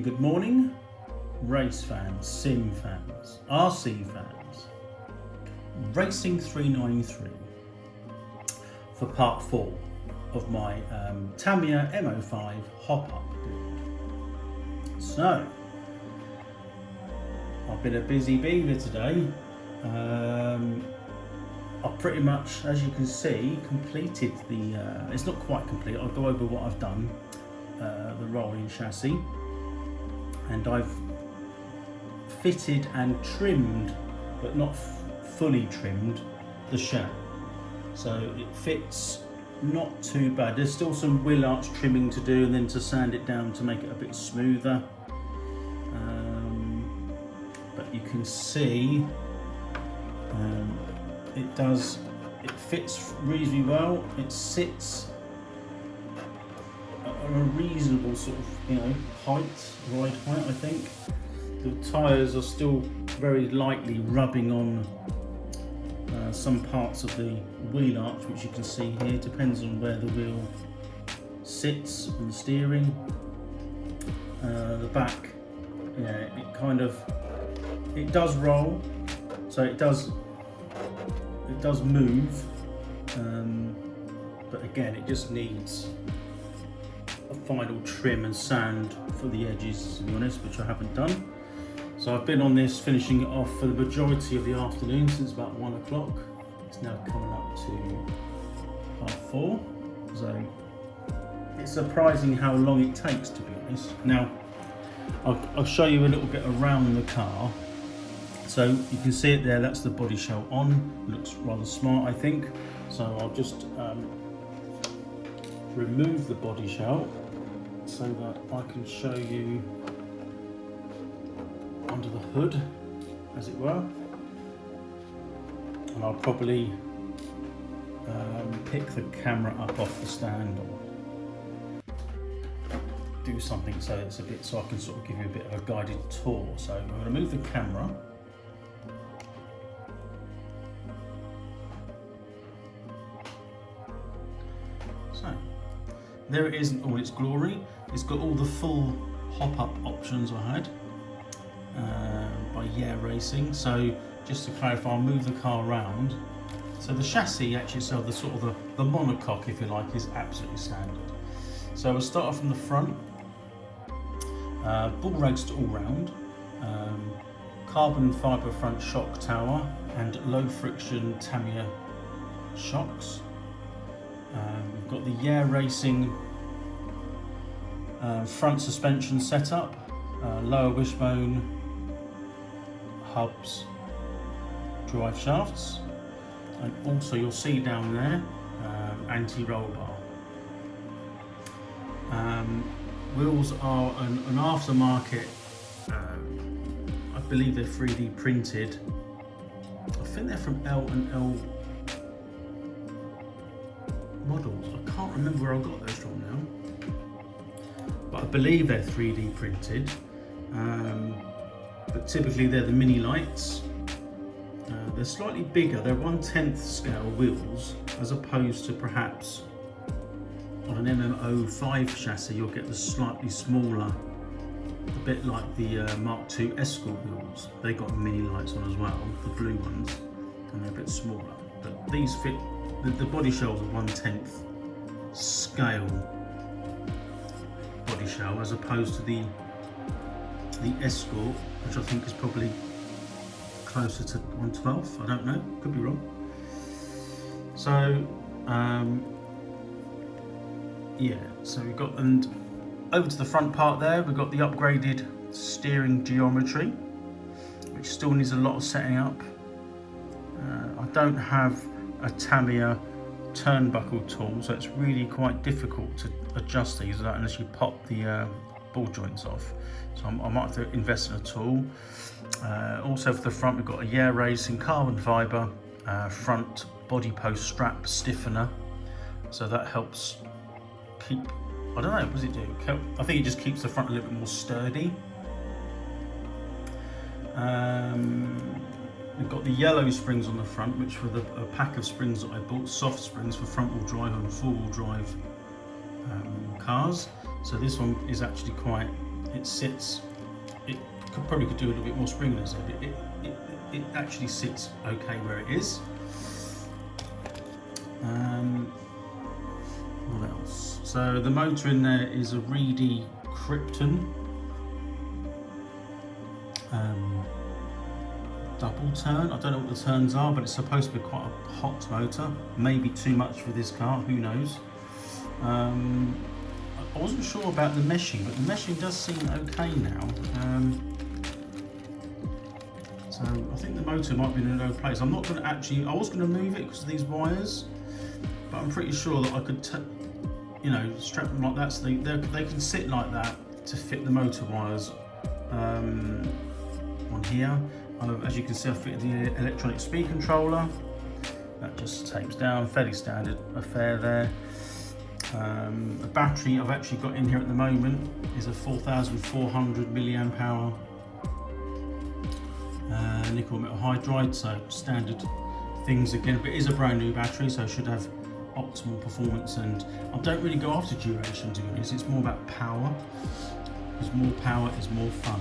afternoon, good morning, race fans, sim fans, RC fans. Racing 393 for part 4 of my Tamiya M05 hop-up build. So, I've been a busy beaver today. I've pretty much, as you can see, completed the, it's not quite complete, I'll go over what I've done, the rolling chassis, and I've fitted and trimmed, but not fully trimmed, the shell. So it fits not too bad. There's still some wheel arch trimming to do and then to sand it down to make it a bit smoother. But you can see it fits reasonably well. It sits at a reasonable sort of, ride height, I think. The tyres are still very lightly rubbing on some parts of the wheel arch, which you can see here. Depends on where the wheel sits on the steering. The back, it does roll, so it does move, but again, it just needs a final trim and sand for the edges, to be honest, which I haven't done. So I've been on this, finishing it off for the majority of the afternoon, since about 1 o'clock. It's now coming up to 4:30, so it's surprising how long it takes, to be honest. Now, I'll show you a little bit around the car. So you can see it there, that's the body shell on. It looks rather smart, I think. So I'll just remove the body shell so that I can show you under the hood, as it were. And I'll probably pick the camera up off the stand or do something so it's a bit, so I can sort of give you a bit of a guided tour. So I'm going to move the camera. So there it is in all its glory. It's got all the full hop-up options I had by Racing. So just to clarify, I'll move the car around. So the chassis actually, so the sort of the monocoque, if you like, is absolutely standard. So we'll start off from the front. Bull rags all round, carbon fibre front shock tower and low friction Tamiya shocks. We've got the Racing front suspension setup, lower wishbone, hubs, drive shafts, and also you'll see down there anti-roll bar. Wheels are an aftermarket, I believe they're 3D printed. I think they're from L&L models. I can't remember where I got those from now, but I believe they're 3D printed. But typically they're the mini lights. They're slightly bigger, they're 1/10 scale wheels, as opposed to perhaps on an M05 chassis you'll get the slightly smaller, a bit like the Mark II Escort wheels. They got mini lights on as well, the blue ones, and they're a bit smaller. But these fit, the body shells are 1/10 scale body shell, as opposed to the Escort, which I think is probably closer to 1/12. I don't know, could be wrong. So so we've got, and over to the front part there, we've got the upgraded steering geometry, which still needs a lot of setting up. I don't have a Tamiya turnbuckle tool, so it's really quite difficult to adjust these unless you pop the ball joints off. So I might have to invest in a tool. Also for the front, we've got a Racing carbon fibre front body post strap stiffener. So that helps keep, I don't know, what does it do? I think it just keeps the front a little bit more sturdy. We've got the yellow springs on the front, which were a pack of springs that I bought, soft springs for front wheel drive and four wheel drive cars. So this one is actually quite it sits, it probably could do a little bit more springiness. It actually sits okay where it is. What else? So the motor in there is a Reedy Krypton double turn. I don't know what the turns are, but it's supposed to be quite a hot motor. Maybe too much for this car, who knows. I wasn't sure about the meshing, but the meshing does seem okay now. So I think the motor might be in a low place. I'm not going to actually, I was going to move it because of these wires, but I'm pretty sure that I could, strap them like that so they can sit like that to fit the motor wires on here. As you can see, I fitted the electronic speed controller. That just tapes down, fairly standard affair there. The battery I've actually got in here at the moment is a 4,400 milliamp hour nickel metal hydride, so standard things again, but it is a brand new battery, so it should have optimal performance. And I don't really go after duration, to be honest. It's more about power, because more power is more fun,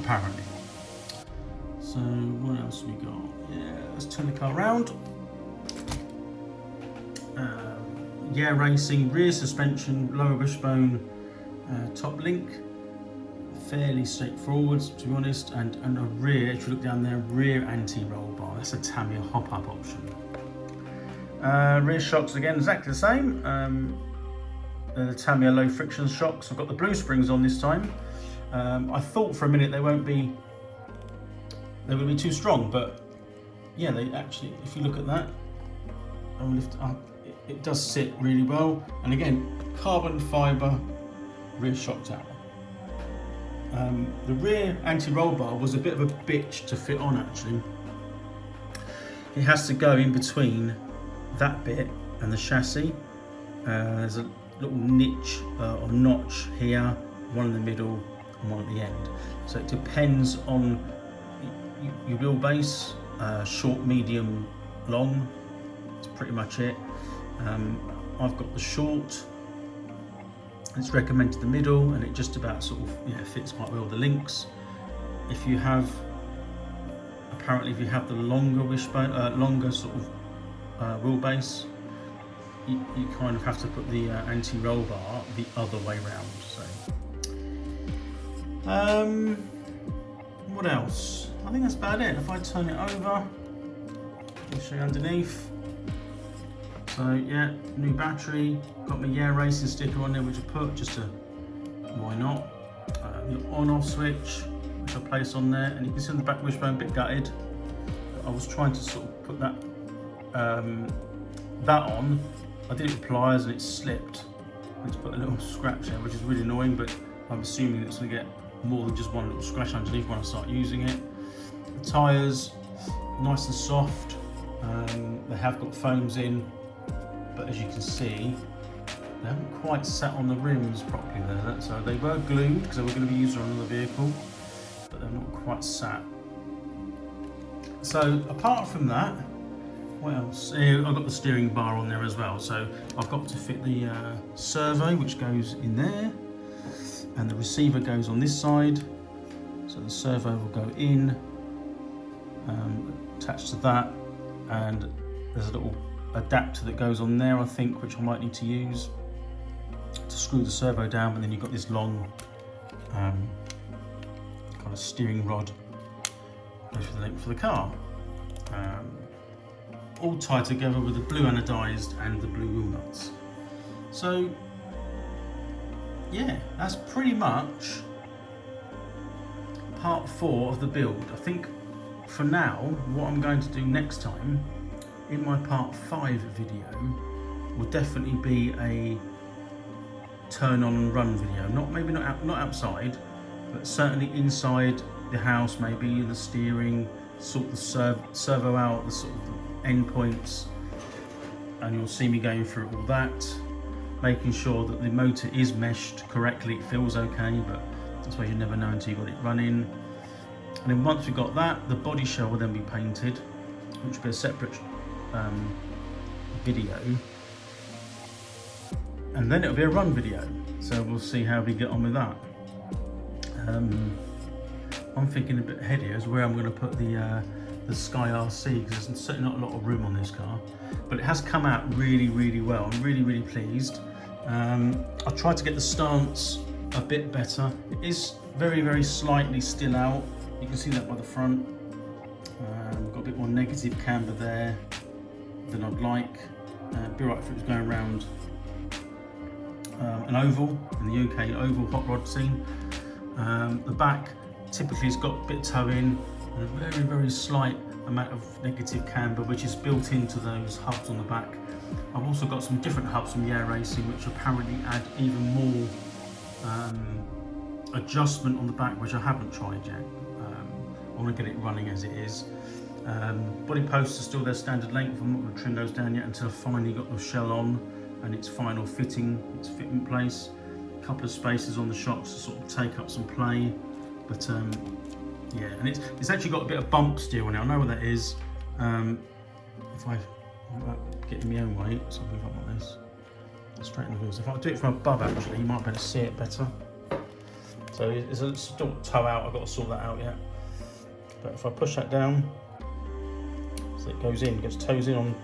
apparently. So what else we got? Yeah, let's turn the car around. Yeah, racing, rear suspension, lower wishbone, top link, fairly straightforward, to be honest, and a rear, if you look down there, rear anti-roll bar. That's a Tamiya hop-up option. Rear shocks again, exactly the same. The Tamiya low friction shocks. I've got the blue springs on this time. I thought for a minute they would be too strong, but yeah, they actually, if you look at that, I'll lift it up. It does sit really well, and again, carbon fibre rear shock tower. The rear anti-roll bar was a bit of a bitch to fit on, actually. It has to go in between that bit and the chassis. There's a little niche or notch here, one in the middle and one at the end. So it depends on your wheelbase, short, medium, long. That's pretty much it. I've got the short. It's recommended the middle, and it just about sort of fits quite well with the links. If you have, apparently, if you have the longer wishbone, longer sort of wheelbase, you kind of have to put the anti-roll bar the other way round. So, what else? I think that's about it. If I turn it over, I'll show you underneath. So yeah, new battery, got my Yeah Racing sticker on there, which I put just to, why not? The on-off switch, which I place on there, and you can see on the back wishbone, a bit gutted. I was trying to sort of put that on. I did it with pliers and it slipped. I had to put a little scratch there, which is really annoying, but I'm assuming it's going to get more than just one little scratch underneath when I start using it. The tyres, nice and soft. They have got foams in, but as you can see, they haven't quite sat on the rims properly there. So they were glued because they were going to be used on another vehicle, but they're not quite sat. So apart from that, what else? I've got the steering bar on there as well. So I've got to fit the servo, which goes in there, and the receiver goes on this side. So the servo will go in, attached to that, and there's a little adapter that goes on there, I think, which I might need to use to screw the servo down. But then you've got this long kind of steering rod, goes for the length for the car, all tied together with the blue anodized and the blue wheel nuts. So yeah, that's pretty much part 4 of the build. I think for now, what I'm going to do next time in my part 5 video will definitely be a turn on and run video. Not outside, but certainly inside the house, maybe in the steering, sort the servo out, the sort of end points, and you'll see me going through all that, making sure that the motor is meshed correctly. It feels okay, but that's why you never know until you've got it running. And then once we've got that, the body shell will then be painted, which will be a separate video, and then it'll be a run video, so we'll see how we get on with that. I'm thinking a bit ahead here is where I'm going to put the Sky RC, because there's certainly not a lot of room on this car, but it has come out really well. I'm really pleased. I tried to get the stance a bit better. It is very slightly still out. You can see that by the front. We've got a bit more negative camber there than I'd like. It'd be right if it was going around an oval, in the UK oval hot rod scene. The back typically has got a bit of toe in and a very slight amount of negative camber, which is built into those hubs on the back. I've also got some different hubs from Yeah Racing, which apparently add even more adjustment on the back, which I haven't tried yet. I want to get it running as it is. Body posts are still their standard length. I'm not going to trim those down yet until I've finally got the shell on and its final fitting, its fitment place. A couple of spaces on the shocks to sort of take up some play, but yeah, and it's actually got a bit of bump steer on it. I know what that is. If I get in my own way, so I'll move up like this, straighten the wheels. If I do it from above, actually, you might be able to see it better. So it's a still toe out. I've got to sort that out yet. But if I push that down, so it goes in, gets toes in on,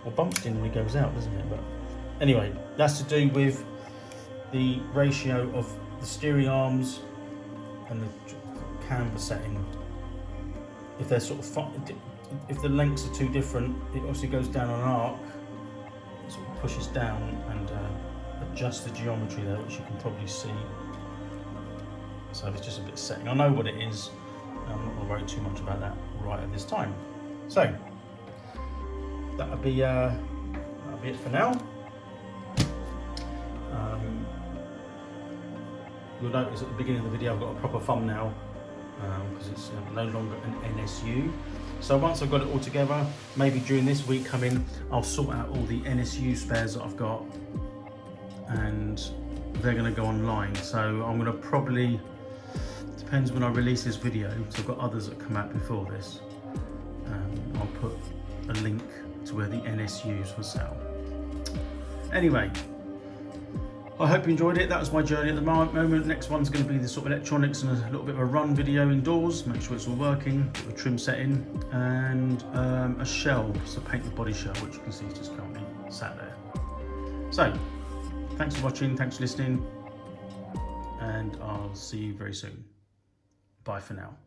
or bumps in when it goes out, doesn't it? But anyway, that's to do with the ratio of the steering arms and the camber setting. If they're sort of if the lengths are too different, it obviously goes down an arc, it sort of pushes down and adjusts the geometry there, which you can probably see. So it's just a bit of setting. I know what it is. I'm not going to worry too much about that right at this time. So that'll be it for now. You'll notice at the beginning of the video I've got a proper thumbnail because it's no longer an NSU. So once I've got it all together, maybe during this week coming, I'll sort out all the NSU spares that I've got, and they're going to go online. So I'm going to probably, depends when I release this video, so I've got others that come out before this. I'll put a link to where the NSUs for sale. Anyway, I hope you enjoyed it. That was my journey at the moment. Next one's going to be the sort of electronics and a little bit of a run video indoors, make sure it's all working, bit of a trim setting, and a shell, so paint the body shell, which you can see is just currently sat there. So, thanks for watching, thanks for listening, and I'll see you very soon. Bye for now.